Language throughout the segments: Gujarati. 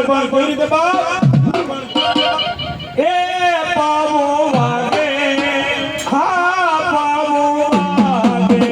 કરતા પણ કોઈ રીતે બાપ એ પાવો વાગે હા પાવો વાગે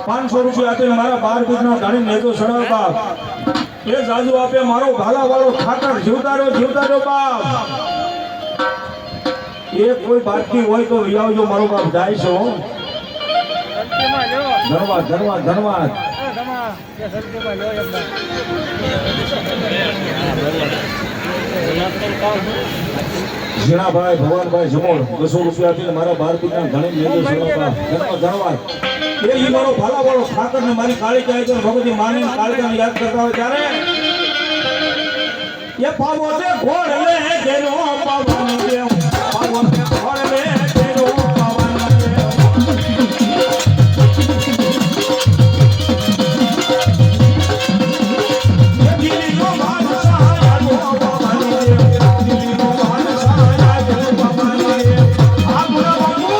₹500 આપીને મારા 12 બીજનો ધાણી નેજો સડાવ બાપ એ જાજુ આપે મારો ભાલા વાળો ઠાકર જીવતા રહ્યો બાપ એ કોઈ બાકી હોય તો આવજો મારો બાપ જાય છે ધન્યવાદ જીણાભાઈ ભગવાનભાઈ જમોડ ₹200 આપીને મારા 12 બીજના ધાણી નેજો સડાવ ધન્યવાદ એ મારો ભાલા વાળો ઠાકર ને મારી કાળી કહે છે ભગવતી માની કાળીને યાદ કરતા હોય ત્યારે એ પાવો છે ઘોડ લે જેનો પાવન દેવ પાવો છે ઘોડ લે જેનો પાવન દેવ એ દિલ્હીનો બાદશાહ આજો પાવન દેવ દિલ્હીનો બાદશાહ આજો પાવન દેવ આ બોલા બાપુ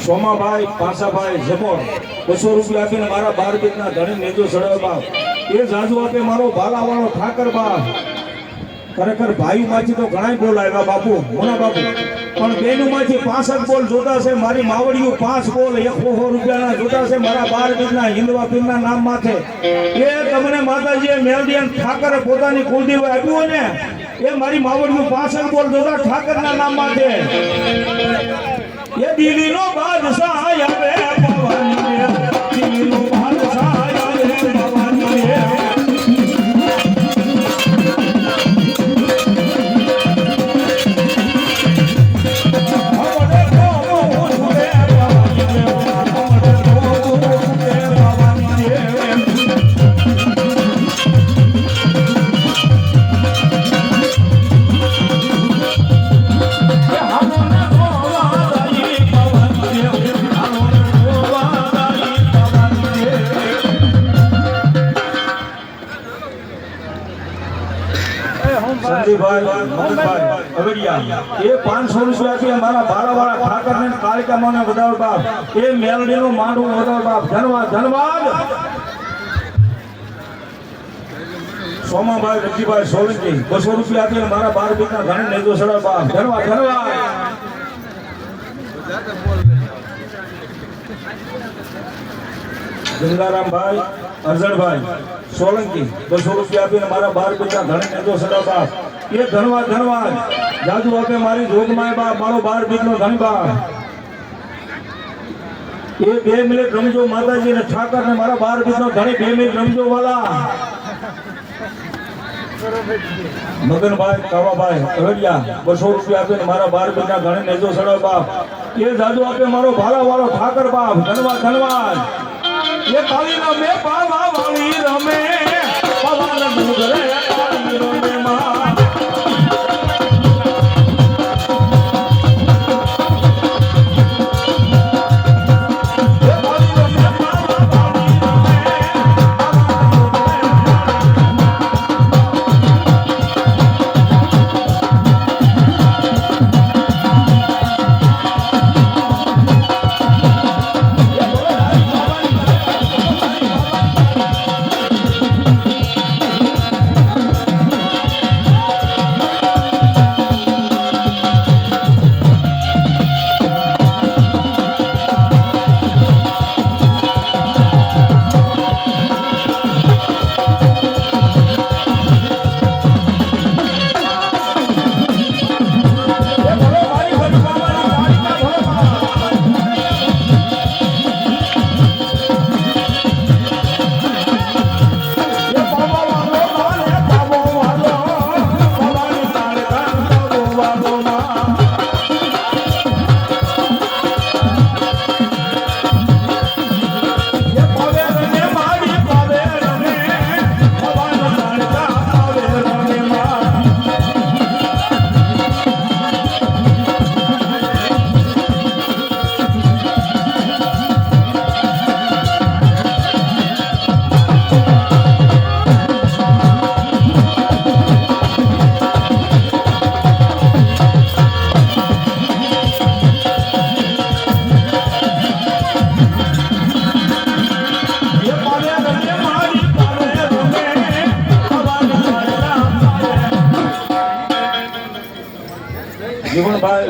સોમાભાઈ પાસાભાઈ જમોર ₹200 આપીને મારા 12 બીજના ધણી નેજો સડાવ બાપ એ જાજુ આપે મારો ભાલા વાળો ઠાકર બાપ ખરેખર ભાઈ માંથી તો ઘણા બોલ આવ્યા બાપુ મોના બાપુ પણ બેનું માંથી 65 બોલ જોતા છે મારી માવડીયું 5 બોલ ₹100 જોતા છે મારા 12 બીજના હિન્દવા પીરના નામ માથે એ તમને માતાજીએ મેલડીયન ઠાકરે પોતાની કુલદેવ આપ્યું ને એ મારી માવડીયું 65 બોલ જોતા ઠાકરના નામ માથે ये दिल्ली नो बादशाह आवे पवन देव दिल्ली नो बादशाह आवे पवन देव સંજીભાઈ મગનભાઈ અવડિયા એ ₹500 આપી મારા ભાલાવાળા ઠાકરને કાળિકા માને વધાવ બાપ એ મેલડીનો માંડવું વધાવ બાપ ધન્યવાદ સોમાભાઈ રજીભાઈ સોલંકી ₹200 આપી મારા 12 બીજના ધણી નેજો સડાવ બાપ ધન્યવાદ ગંગારામભાઈ અરજણભાઈ સોલંકી ₹200 આપીને મારા 12 બીજના ધણી નેજો સડાવ બાપ એ ધન્યવાદ જાજુ આપે મારી જોગમાય બાપ મારો 12 બીજનો ધણી બાપ એ 2 મિનિટ રમજો માતાજી ને ઠાકર ને મારા 12 બીજનો ધણી 2 મિનિટ રમજો વાલા મગનભાઈ કાવાભાઈ અવડિયા ₹200 આપીને મારા 12 બીજના ધણી નેજો સડાવ બાપ એ જાજુ આપે મારો ભાલા વાળો ઠાકર બાપ ધન્યવાદ એ કાળીના મે પાવા વાળી રમે પવન ડુંગરે કાળી રમે માં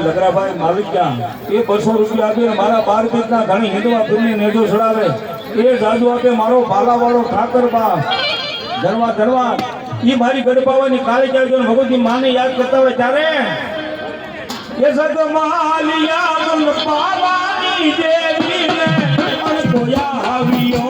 લગરાભાઈ માલિકિયા એ 200 રૂપિયા આપીને મારા 12 પીઠના ઘણી હિંદવા પીરને નેજો ચડાવે એ જાજુ આપે મારો ભાલાવાળો ઠાકર બા ધનવા ધનવા એ મારી ગડપાવાની કાળી ચાલજો ભગવતી માને યાદ કરતા હોય ત્યારે એ સદ માલિયા મન પાવાની દેવીને અણકોયા આવ્યો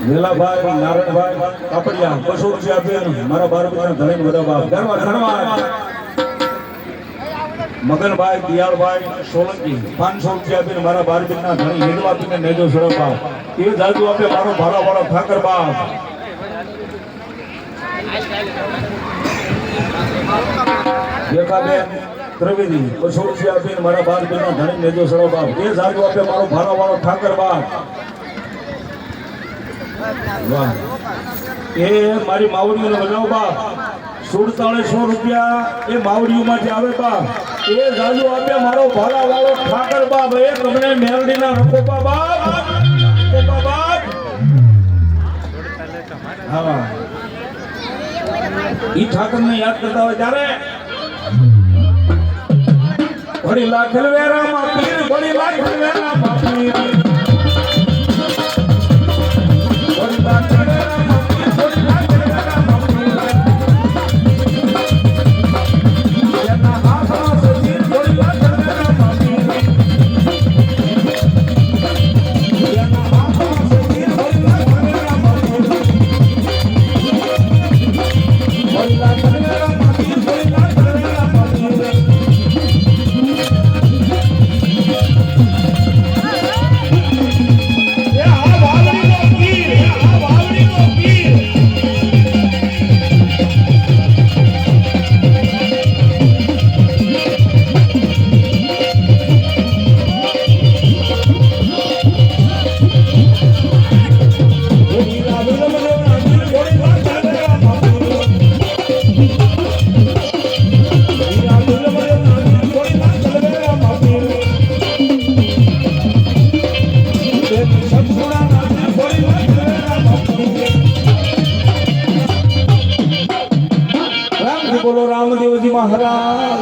વેલાભાઈ નારાયણભાઈ કાપડિયા 200 રૂપિયા આપીને મારા 12 પીઠના ધણી બધા બાપ ધનવા ધનવા મગનભાઈ દિયાળભાઈ સોલંકી 500 રૂપિયા આપીને મારા 12 પીઠના ધણી હિંદવા પીને નેજો સડો બાપ એ જાજુ આપે મારો ભાલાવાળો ઠાકર બાપ દેખાબેન ત્રિવેદી 200 રૂપિયા આપીને મારા 12 પીઠના ધણી નેજો સડો બાપ એ જાજુ આપે મારો ભાલાવાળો ઠાકર બાપ વાહ એ મારી માવડીઓને બજાવ બાપ 4700 રૂપિયા એ માવડીઓમાંથી આવે બાપ એ જાજુ આપે મારો ભાલાવાળો ઠાકર બાપ એ તમને મેરડીના રકોપા બાપ રકોપા બાપ હા ઈ ઠાકરને યાદ કરતા હોય ત્યારે ઘડી લાખલ વેરામાં પીર ઘડી લાખલ વેરામાં પીર બોલો રામદેવજી મહારાજ।